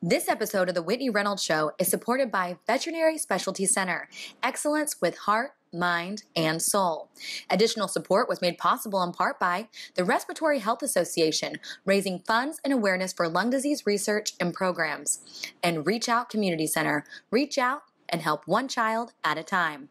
This episode of The Whitney Reynolds Show is supported by Veterinary Specialty Center, excellence with heart, mind, and soul. Additional support was made possible in part by the Respiratory Health Association, raising funds and awareness for lung disease research and programs, and Reach Out Community Center. Reach out and help one child at a time.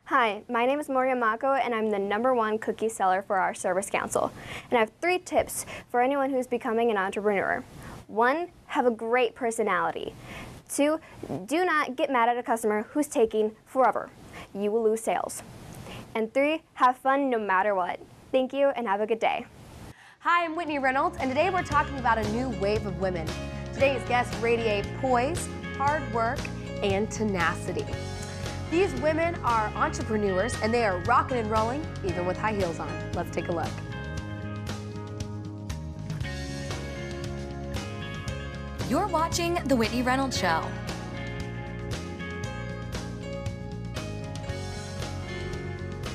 Hi, my name is Moria Mako, and I'm the #1 cookie seller for our Service Council. And I have 3 tips for anyone who's becoming an entrepreneur. 1, have a great personality. 2, do not get mad at a customer who's taking forever. You will lose sales. And 3, have fun no matter what. Thank you, and have a good day. Hi, I'm Whitney Reynolds, and today we're talking about a new wave of women. Today's guests radiate poise, hard work, and tenacity. These women are entrepreneurs, and they are rocking and rolling, even with high heels on. Let's take a look. You're watching The Whitney Reynolds Show.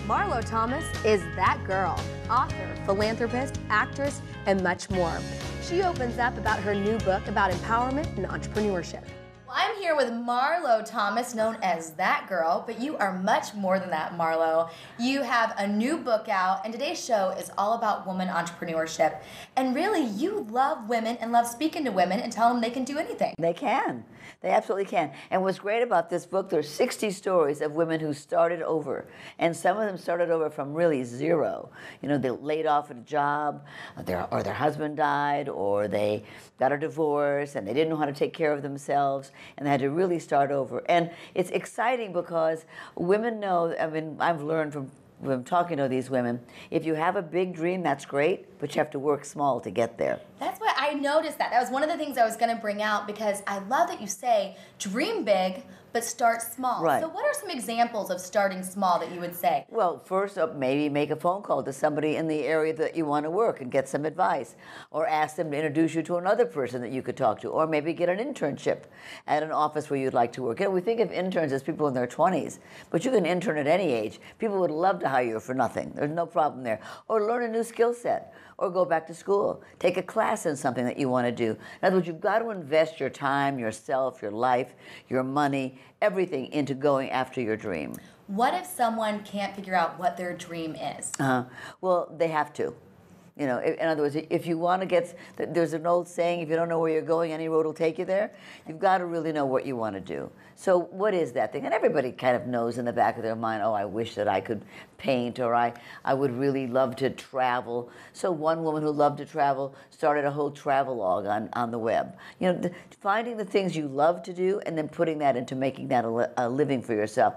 Marlo Thomas is that girl, author, philanthropist, actress, and much more. She opens up about her new book about empowerment and entrepreneurship. I'm here with Marlo Thomas, known as That Girl, but you are much more than that, Marlo. You have a new book out, and today's show is all about woman entrepreneurship. And really, you love women and love speaking to women and telling them they can do anything. They can. They absolutely can. And what's great about this book, there's 60 stories of women who started over. And some of them started over from really zero. You know, they laid off at a job, or their husband died, or they got a divorce, and they didn't know how to take care of themselves, and they had to really start over. And it's exciting because women know, I mean, I've learned from talking to these women, if you have a big dream, that's great, but you have to work small to get there. That's what I noticed that. That was one of the things I was going to bring out, because I love that you say dream big, but start small. Right. So what are some examples of starting small that you would say? Well, first up, maybe make a phone call to somebody in the area that you want to work and get some advice, or ask them to introduce you to another person that you could talk to, or maybe get an internship at an office where you'd like to work. You know, we think of interns as people in their 20s, but you can intern at any age. People would love to hire you for nothing. There's no problem there. Or learn a new skill set, or go back to school. Take a class in something that you want to do. In other words, you've got to invest your time, yourself, your life, your money, everything into going after your dream. What if someone can't figure out what their dream is? Well, they have to. You know, in other words, if you want to get, there's an old saying, if you don't know where you're going, any road will take you there. You've got to really know what you want to do. So what is that thing? And everybody kind of knows in the back of their mind, oh, I wish that I could paint, or I would really love to travel. So one woman who loved to travel started a whole travelogue on the web. You know, finding the things you love to do and then putting that into making that a living for yourself.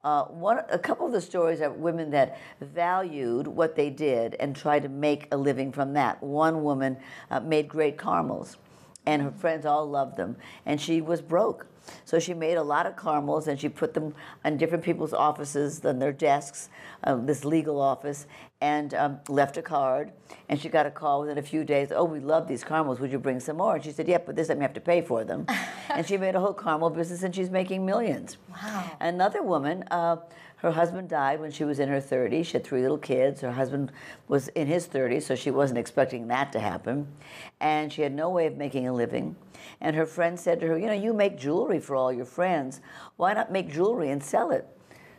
A couple of the stories are women that valued what they did and tried to make a living from that. One woman made great caramels, and her friends all loved them, and she was broke. So she made a lot of caramels, and she put them in different people's offices, on their desks, this legal office, and left a card. And she got a call within a few days, oh, we love these caramels, would you bring some more? And she said, yeah, but this time you have to pay for them. And she made a whole caramel business, and she's making millions. Wow. Another woman, her husband died when she was in her 30s. She had 3 little kids. Her husband was in his 30s, so she wasn't expecting that to happen. And she had no way of making a living. And her friend said to her, you know, you make jewelry for all your friends. Why not make jewelry and sell it?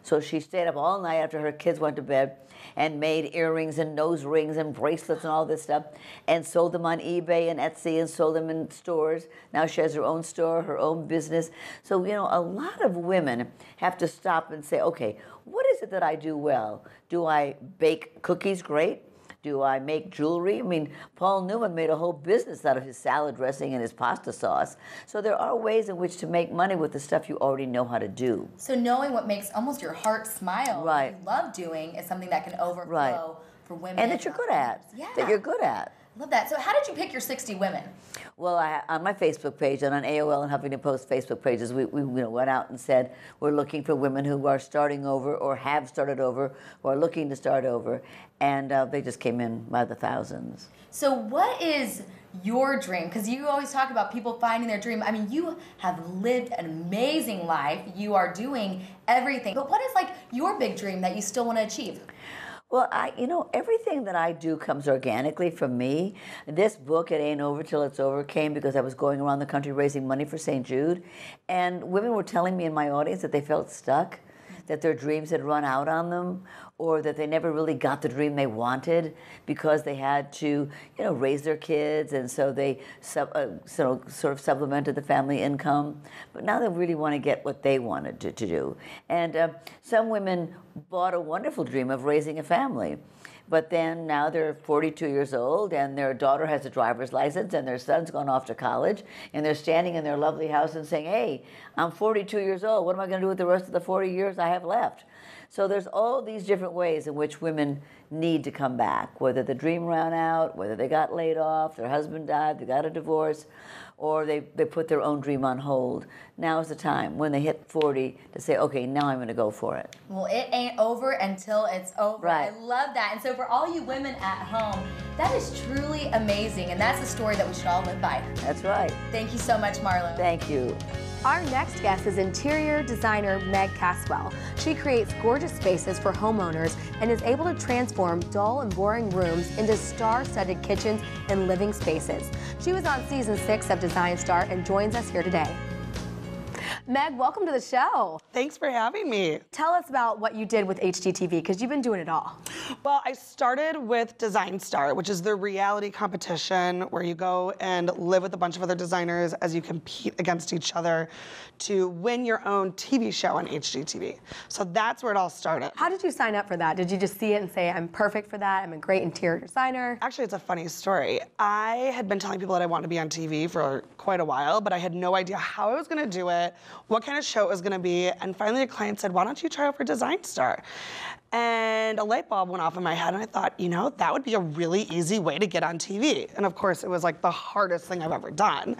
So she stayed up all night after her kids went to bed and made earrings and nose rings and bracelets and all this stuff, and sold them on eBay and Etsy, and sold them in stores. Now she has her own store, her own business. So, you know, a lot of women have to stop and say, okay, what is it that I do well? Do I bake cookies great? Do I make jewelry? I mean, Paul Newman made a whole business out of his salad dressing and his pasta sauce. So there are ways in which to make money with the stuff you already know how to do. So knowing what makes almost your heart smile, right, what you love doing, is something that can overflow right. for women. And that you're good at. Yeah. That you're good at. Love that. So how did you pick your 60 women? Well, on my Facebook page and on AOL and Huffington Post Facebook pages, we went out and said we're looking for women who are starting over or have started over or are looking to start over, and they just came in by the thousands. So what is your dream? Because you always talk about people finding their dream. I mean, you have lived an amazing life. You are doing everything. But what is like your big dream that you still want to achieve? Well, everything that I do comes organically from me. This book, It Ain't Over Till It's Over, came because I was going around the country raising money for St. Jude, and women were telling me in my audience that they felt stuck, that their dreams had run out on them, or that they never really got the dream they wanted because they had to, raise their kids, and so they sort of supplemented the family income. But now they really want to get what they wanted to do. And some women bought a wonderful dream of raising a family. But then now they're 42 years old, and their daughter has a driver's license, and their son's gone off to college, and they're standing in their lovely house and saying, hey, I'm 42 years old. What am I going to do with the rest of the 40 years I have left? So there's all these different ways in which women need to come back, whether the dream ran out, whether they got laid off, their husband died, they got a divorce, or they put their own dream on hold. Now is the time when they hit 40 to say, okay, now I'm going to go for it. Well, it ain't over until it's over. Right. I love that. And so for all you women at home, that is truly amazing. And that's a story that we should all live by. That's right. Thank you so much, Marlo. Thank you. Our next guest is interior designer Meg Caswell. She creates gorgeous spaces for homeowners and is able to transform dull and boring rooms into star-studded kitchens and living spaces. She was on season 6 of Design Star and joins us here today. Meg, welcome to the show. Thanks for having me. Tell us about what you did with HGTV, because you've been doing it all. Well, I started with Design Star, which is the reality competition where you go and live with a bunch of other designers as you compete against each other to win your own TV show on HGTV. So that's where it all started. How did you sign up for that? Did you just see it and say, I'm perfect for that, I'm a great interior designer? Actually, it's a funny story. I had been telling people that I wanted to be on TV for quite a while, but I had no idea how I was going to do it, what kind of show it was going to be, and finally a client said, why don't you try out for Design Star? And a light bulb went off in my head, and I thought, that would be a really easy way to get on TV. And of course, it was like the hardest thing I've ever done.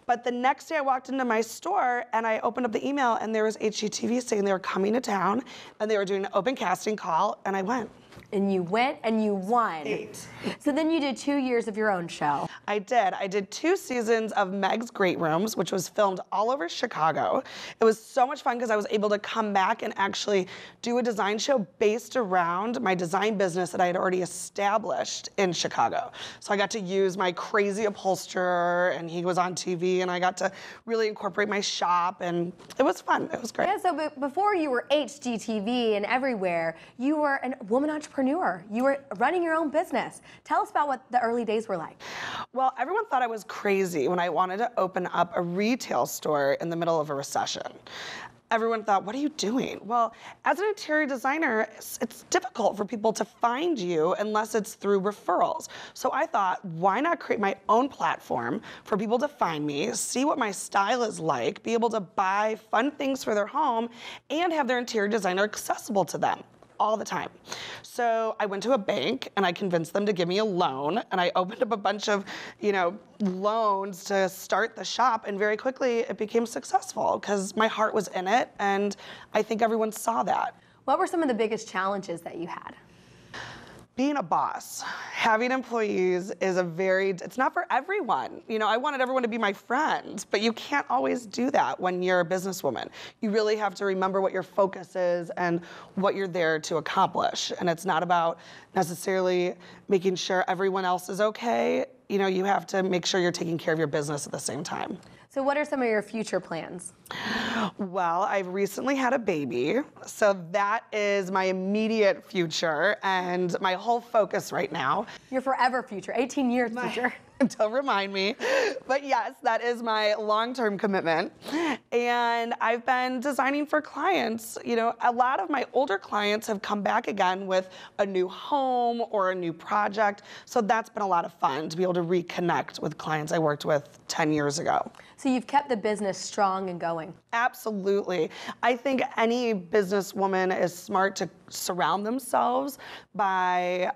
But the next day I walked into my store and I opened up the email, and there was HGTV saying they were coming to town and they were doing an open casting call, and I went. And you went and you won. 8. So then you did 2 years of your own show. I did. I did 2 seasons of Meg's Great Rooms, which was filmed all over Chicago. It was so much fun because I was able to come back and actually do a design show based around my design business that I had already established in Chicago. So I got to use my crazy upholsterer, and he was on TV, and I got to really incorporate my shop, and it was fun. It was great. Yeah, so before you were HGTV and everywhere, you were a woman entrepreneur. You were running your own business. Tell us about what the early days were like. Well, everyone thought I was crazy when I wanted to open up a retail store in the middle of a recession. Everyone thought, what are you doing? Well, as an interior designer, it's difficult for people to find you unless it's through referrals. So I thought, why not create my own platform for people to find me, see what my style is like, be able to buy fun things for their home, and have their interior designer accessible to them all the time. So I went to a bank and I convinced them to give me a loan, and I opened up a bunch of, loans to start the shop, and very quickly it became successful because my heart was in it, and I think everyone saw that. What were some of the biggest challenges that you had? Being a boss, having employees it's not for everyone. I wanted everyone to be my friend, but you can't always do that when you're a businesswoman. You really have to remember what your focus is and what you're there to accomplish. And it's not about necessarily making sure everyone else is okay. You have to make sure you're taking care of your business at the same time. So what are some of your future plans? Well, I've recently had a baby, so that is my immediate future and my whole focus right now. Your forever future, 18 years future. Don't remind me. But yes, that is my long-term commitment. And I've been designing for clients. A lot of my older clients have come back again with a new home or a new project. So that's been a lot of fun to be able to reconnect with clients I worked with 10 years ago. So you've kept the business strong and going. Absolutely. I think any businesswoman is smart to surround themselves by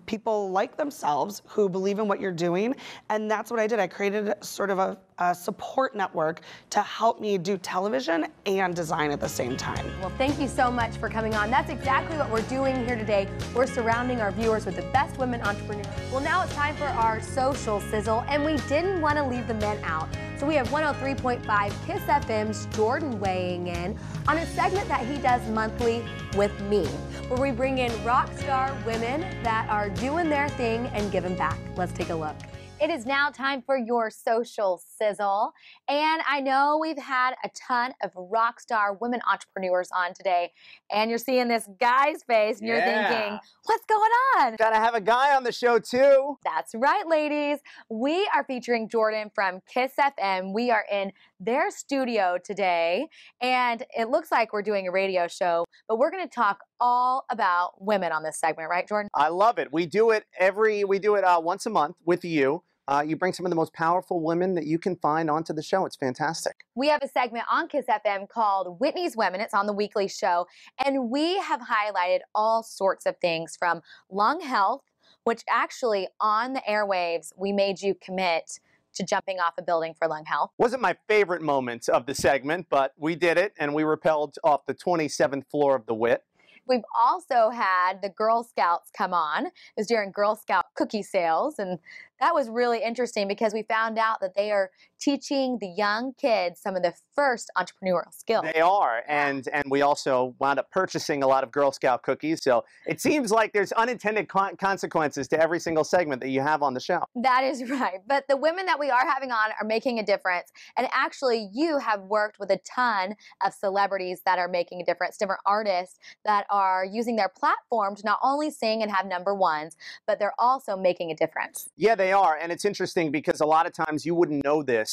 people like themselves who believe in what you're doing. And that's what I did. I created sort of a support network to help me do television and design at the same time. Well, thank you so much for coming on. That's exactly what we're doing here today. We're surrounding our viewers with the best women entrepreneurs. Well, now it's time for our social sizzle, and we didn't want to leave the men out. So we have 103.5 Kiss FM's Jordan weighing in on a segment that he does monthly with me, where we bring in rock star women that are doing their thing and giving back. Let's take a look. It is now time for your social sizzle. And I know we've had a ton of rock star women entrepreneurs on today. And you're seeing this guy's face and you're thinking, what's going on? Gotta have a guy on the show too. That's right, ladies. We are featuring Jordan from Kiss FM. We are in their studio today. And it looks like we're doing a radio show, but we're going to talk all about women on this segment, right, Jordan? I love it. We do it once a month with you. You bring some of the most powerful women that you can find onto the show. It's fantastic. We have a segment on Kiss FM called Whitney's Women. It's on the weekly show. And we have highlighted all sorts of things from lung health, which actually on the airwaves, we made you commit to jumping off a building for lung health. Wasn't my favorite moment of the segment, but we did it, and we rappelled off the 27th floor of the WIT. We've also had the Girl Scouts come on. It was during Girl Scout cookie sales, and that was really interesting because we found out that they are teaching the young kids some of the first entrepreneurial skills. They are, and we also wound up purchasing a lot of Girl Scout cookies, so it seems like there's unintended consequences to every single segment that you have on the show. That is right, but the women that we are having on are making a difference, and actually you have worked with a ton of celebrities that are making a difference, different artists that are using their platform to not only sing and have number ones, but they're also making a difference. Yeah, they are, and it's interesting because a lot of times you wouldn't know this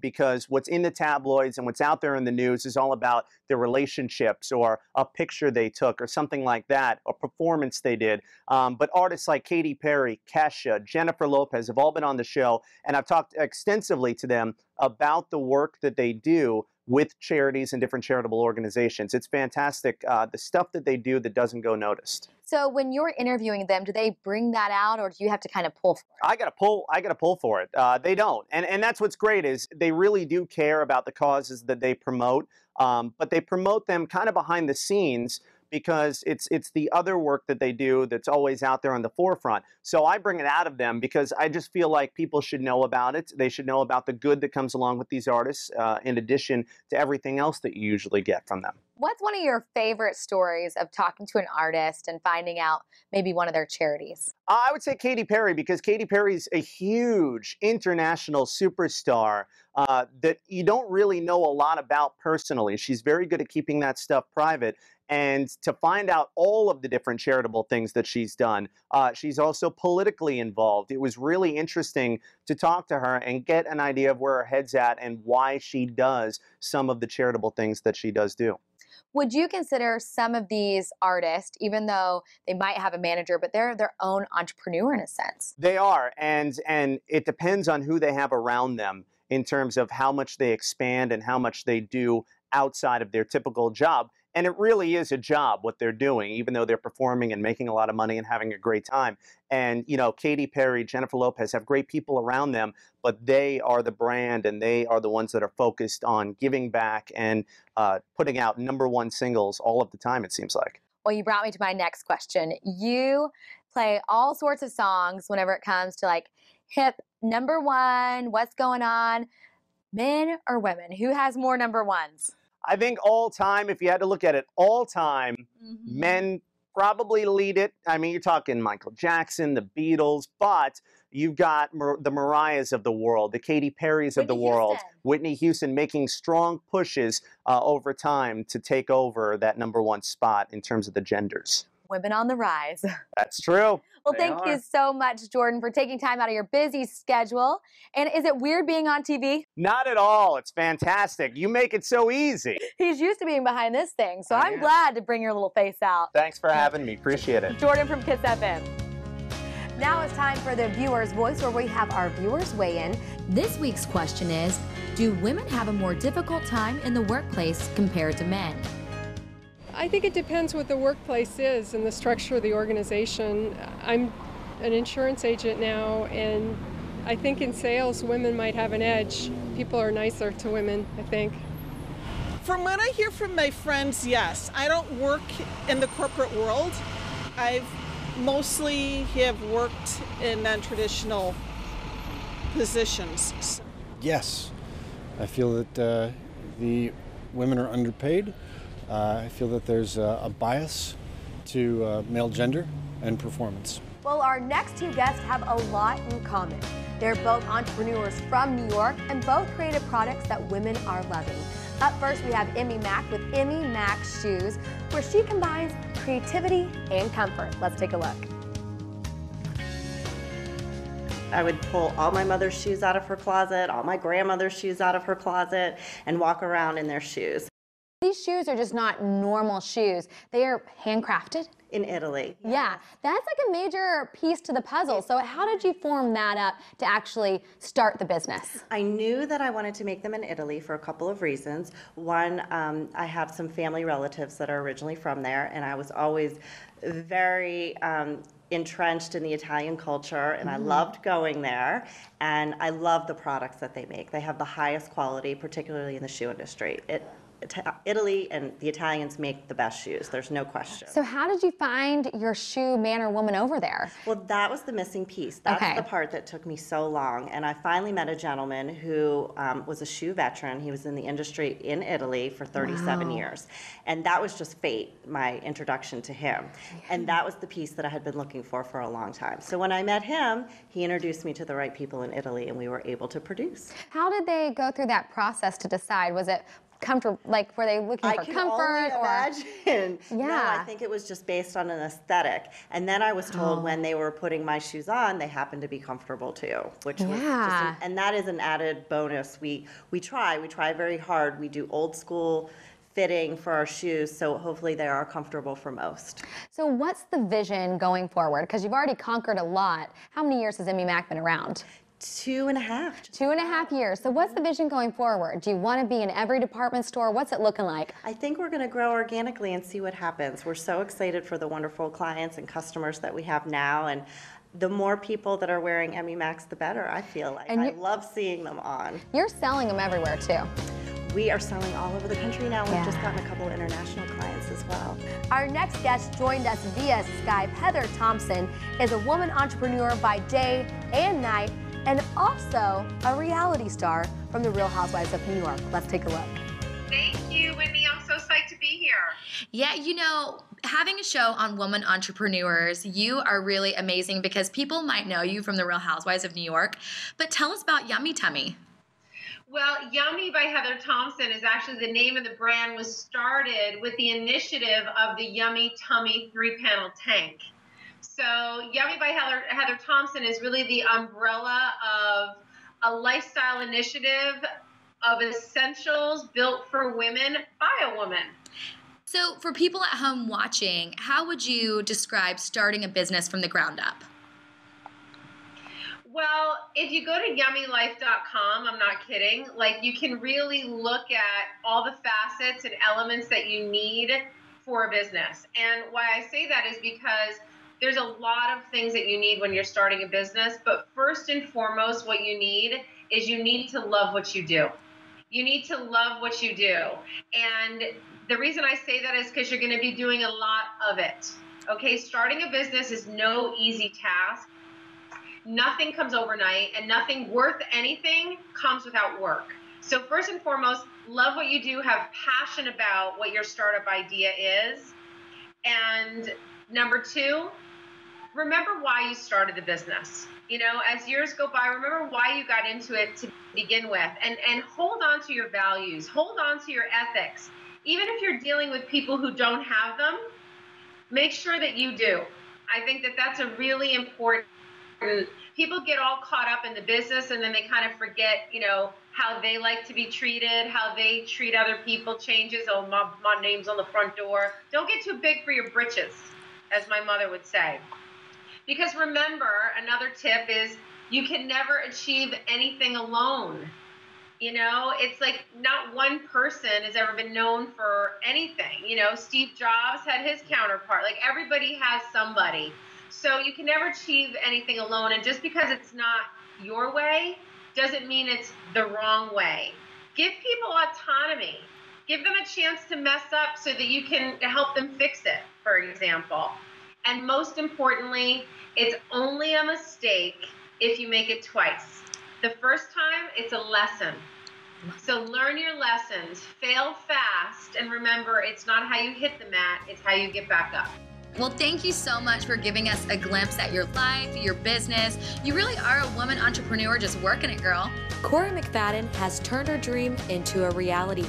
because what's in the tabloids and what's out there in the news is all about their relationships or a picture they took or something like that, a performance they did. But artists like Katy Perry, Kesha, Jennifer Lopez have all been on the show, and I've talked extensively to them about the work that they do with charities and different charitable organizations. It's fantastic, the stuff that they do that doesn't go noticed. So when you're interviewing them, do they bring that out, or do you have to kind of pull for it? I gotta pull for it. They don't, and that's what's great is they really do care about the causes that they promote, but they promote them kind of behind the scenes because it's the other work that they do that's always out there on the forefront. So I bring it out of them because I just feel like people should know about it. They should know about the good that comes along with these artists in addition to everything else that you usually get from them. What's one of your favorite stories of talking to an artist and finding out maybe one of their charities? I would say Katy Perry, because Katy Perry's a huge international superstar that you don't really know a lot about personally. She's very good at keeping that stuff private. And to find out all of the different charitable things that she's done, she's also politically involved. It was really interesting to talk to her and get an idea of where her head's at and why she does some of the charitable things that she does do. Would you consider some of these artists, even though they might have a manager, but they're their own entrepreneur in a sense? They are, and it depends on who they have around them in terms of how much they expand and how much they do outside of their typical job. And it really is a job, what they're doing, even though they're performing and making a lot of money and having a great time. And, you know, Katy Perry, Jennifer Lopez have great people around them, but they are the brand and they are the ones that are focused on giving back and putting out #1 singles all of the time, it seems like. Well, you brought me to my next question. You play all sorts of songs whenever it comes to like hip #1, what's going on, men or women? Who has more #1s? I think all time, if you had to look at it all time, men probably lead it. I mean, you're talking Michael Jackson, the Beatles, but you've got the Mariahs of the world, the Katy Perrys of the world, Whitney Houston making strong pushes over time to take over that #1 spot in terms of the genders. Women on the rise. That's true. Well, thank you so much, Jordan, for taking time out of your busy schedule. And is it weird being on TV? Not at all. It's fantastic. You make it so easy. He's used to being behind this thing, so I'm glad to bring your little face out. Thanks for having me. Appreciate it. Jordan from Kiss FM. Now it's time for the viewer's voice, where we have our viewers weigh in. This week's question is, do women have a more difficult time in the workplace compared to men? I think it depends what the workplace is and the structure of the organization. I'm an insurance agent now, and I think in sales, women might have an edge. People are nicer to women, I think. From what I hear from my friends, yes. I don't work in the corporate world. I've mostly have worked in non-traditional positions. Yes, I feel that the women are underpaid. I feel that there's a bias to male gender and performance. Well, our next two guests have a lot in common. They're both entrepreneurs from New York and both created products that women are loving. Up first, we have Emmy Mack with Emmy Mack Shoes, where she combines creativity and comfort. Let's take a look. I would pull all my mother's shoes out of her closet, all my grandmother's shoes out of her closet, and walk around in their shoes. These shoes are just not normal shoes. They are handcrafted. In Italy. Yeah, that's like a major piece to the puzzle. So how did you form that up to actually start the business? I knew that I wanted to make them in Italy for a couple of reasons. One, I have some family relatives that are originally from there, and I was always very entrenched in the Italian culture, and I loved going there, and I love the products that they make. They have the highest quality, particularly in the shoe industry. Italy and the Italians make the best shoes, there's no question. So how did you find your shoe man or woman over there? Well, that was the missing piece. That's the part that took me so long. And I finally met a gentleman who was a shoe veteran. He was in the industry in Italy for 37 years. And that was just fate, my introduction to him. And that was the piece that I had been looking for a long time. So when I met him, he introduced me to the right people in Italy, and we were able to produce. How did they go through that process to decide? Was it comfort, like were they looking for comfort or imagine. Yeah. No, I think it was just based on an aesthetic. And then I was told when they were putting my shoes on, they happened to be comfortable too, which was just and that is an added bonus. We try very hard. We do old school fitting for our shoes, so hopefully they are comfortable for most. So what's the vision going forward? Because you've already conquered a lot. How many years has Emmy Mack been around? 2.5. 2.5 years. So what's the vision going forward? Do you want to be in every department store? What's it looking like? I think we're going to grow organically and see what happens. We're so excited for the wonderful clients and customers that we have now, and the more people that are wearing Emmy Max, the better, I feel like. And I love seeing them on. You're selling them everywhere too. We are selling all over the country now. We've just gotten a couple of international clients as well. Our next guest joined us via Skype. Heather Thompson is a woman entrepreneur by day and night, and also a reality star from The Real Housewives of New York. Let's take a look. Thank you, Whitney. I'm so psyched to be here. Yeah, you know, having a show on women entrepreneurs, you are really amazing because people might know you from The Real Housewives of New York, but tell us about Yummy Tummy. Well, Yummy by Heather Thompson is actually the name of the brand, was started with the initiative of the Yummy Tummy 3-panel tank. So Yummy by Heather Thompson is really the umbrella of a lifestyle initiative of essentials built for women by a woman. So for people at home watching, how would you describe starting a business from the ground up? Well, if you go to yummylife.com, I'm not kidding, like you can really look at all the facets and elements that you need for a business. And why I say that is because there's a lot of things that you need when you're starting a business, but first and foremost, what you need is you need to love what you do. You need to love what you do. And the reason I say that is because you're going to be doing a lot of it. Okay, starting a business is no easy task. Nothing comes overnight, and nothing worth anything comes without work. So first and foremost, love what you do, have passion about what your startup idea is. And number two, remember why you started the business. You know, as years go by, remember why you got into it to begin with, and hold on to your values, hold on to your ethics. Even if you're dealing with people who don't have them, make sure that you do. I think that that's a really important. People get all caught up in the business, and then they kind of forget, you know, how they like to be treated, how they treat other people changes. Oh, my name's on the front door. Don't get too big for your britches, as my mother would say. Because remember, another tip is You can never achieve anything alone. You know, it's like not one person has ever been known for anything. You know, Steve Jobs had his counterpart. Like, everybody has somebody. So you can never achieve anything alone. And just because it's not your way doesn't mean it's the wrong way. Give people autonomy. Give them a chance to mess up so that you can help them fix it, for example. And most importantly, it's only a mistake if you make it twice. The first time, it's a lesson. So learn your lessons, fail fast, and remember, it's not how you hit the mat, it's how you get back up. Well, thank you so much for giving us a glimpse at your life, your business. You really are a woman entrepreneur just working it, girl. Corey McFadden has turned her dream into a reality.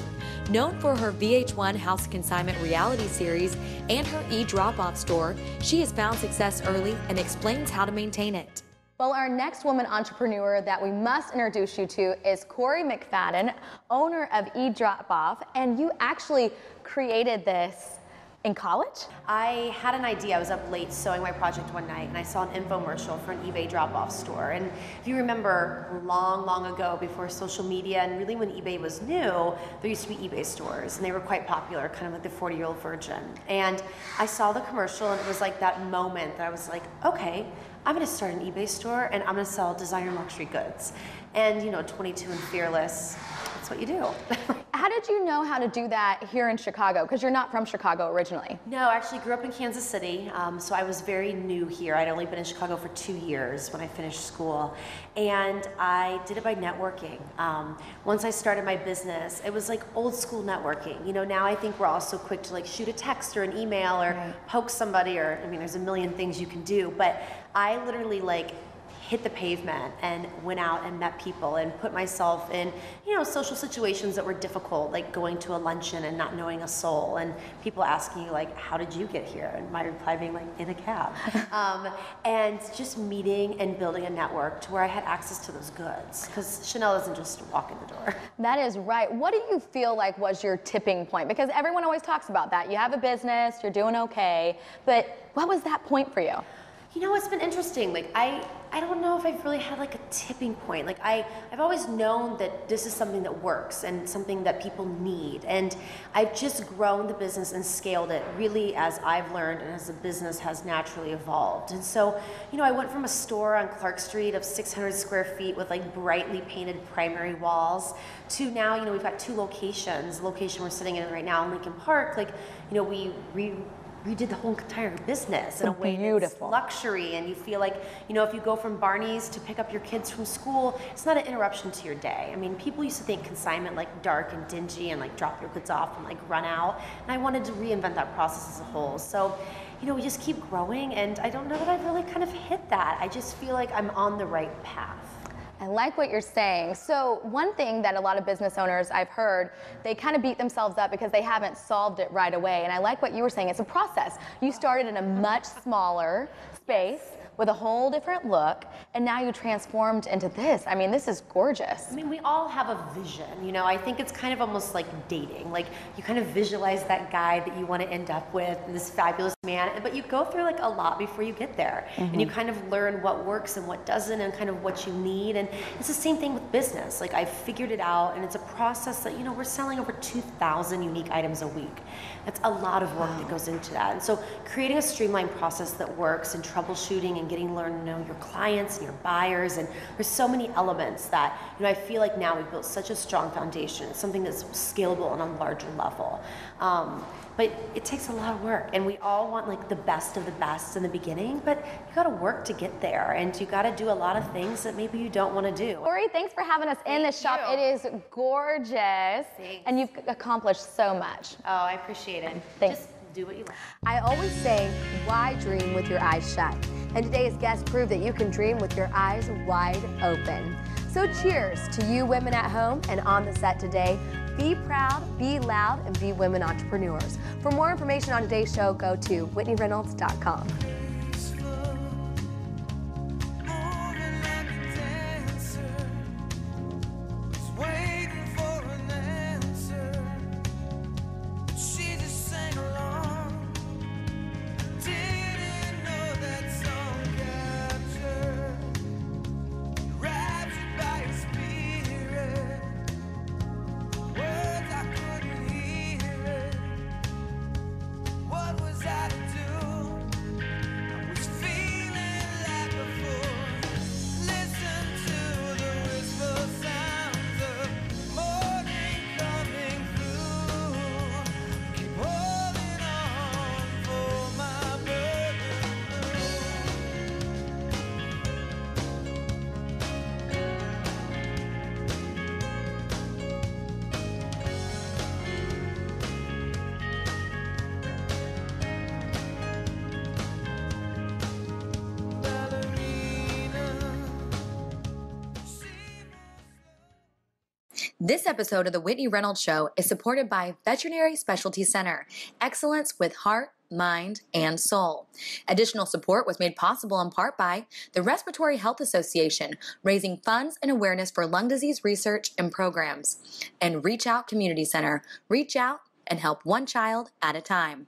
Known for her VH1 House Consignment reality series and her e-drop-off store, she has found success early and explains how to maintain it. Well, our next woman entrepreneur that we must introduce you to is Corey McFadden, owner of eDrop-Off, and you actually created this in college? I had an idea. I was up late sewing my project one night and I saw an infomercial for an eBay drop-off store. And if you remember long, long ago, before social media and really when eBay was new, there used to be eBay stores and they were quite popular, kind of like the 40-year-old virgin. And I saw the commercial and it was like that moment that I was like, okay, I'm gonna start an eBay store and I'm gonna sell designer luxury goods. And you know, 22 and fearless, that's what you do. How did you know how to do that here in Chicago? Because you're not from Chicago originally. No, I actually grew up in Kansas City, so I was very new here. I'd only been in Chicago for 2 years when I finished school. And I did it by networking. Once I started my business, it was like old school networking. You know, now I think we're all so quick to like shoot a text or an email or poke somebody or, I mean, there's a million things you can do. But I literally like hit the pavement and went out and met people and put myself in, you know, social situations that were difficult, like going to a luncheon and not knowing a soul and people asking you like, how did you get here? And my reply being like, in a cab. And just meeting and building a network to where I had access to those goods, because Chanel doesn't just walk in the door. That is right. What do you feel like was your tipping point? Because everyone always talks about that. You have a business, you're doing okay, but what was that point for you? You know, it's been interesting. Like, I don't know if I've really had like a tipping point. Like, I've always known that this is something that works and something that people need. And I've just grown the business and scaled it really as I've learned and as the business has naturally evolved. And so, you know, I went from a store on Clark Street of 600 square feet with like brightly painted primary walls to now, you know, we've got 2 locations. The location we're sitting in right now in Lincoln Park, like, you know, we redid the whole entire business in a way that's luxury, and you feel like, you know, if you go from Barney's to pick up your kids from school, it's not an interruption to your day. I mean, people used to think consignment like dark and dingy and like drop your goods off and like run out, and I wanted to reinvent that process as a whole. So, you know, we just keep growing, and I don't know that I've really kind of hit that. I just feel like I'm on the right path. I like what you're saying. So one thing that a lot of business owners I've heard, they kind of beat themselves up because they haven't solved it right away. And I like what you were saying. It's a process. You started in a much smaller space with a whole different look, and now you transformed into this. I mean, this is gorgeous. I mean, we all have a vision, you know. I think it's kind of almost like dating. Like, you kind of visualize that guy that you want to end up with, this fabulous man, but you go through like a lot before you get there. And you kind of learn what works and what doesn't and kind of what you need. And it's the same thing with business. Like, I've figured it out, and it's a process that, you know, we're selling over 2,000 unique items a week. That's a lot of work that goes into that. And so creating a streamlined process that works and troubleshooting and getting to learn to know your clients and your buyers, and there's so many elements that, you know, I feel like now we've built such a strong foundation. It's something that's scalable on a larger level. But it takes a lot of work, and we all want like the best of the best in the beginning, but you gotta work to get there, and you gotta do a lot of things that maybe you don't wanna do. Corey, thanks for having us in the shop. It is gorgeous. Thanks. And you've accomplished so much. Oh, I appreciate it. Thanks. Just do what you like. I always say, why dream with your eyes shut? And today's guest proved that you can dream with your eyes wide open. So cheers to you women at home and on the set today. Be proud, be loud, and be women entrepreneurs. For more information on today's show, go to WhitneyReynolds.com. This episode of the Whitney Reynolds Show is supported by Veterinary Specialty Center, excellence with heart, mind, and soul. Additional support was made possible in part by the Respiratory Health Association, raising funds and awareness for lung disease research and programs, and Reach Out Community Center. Reach out and help one child at a time.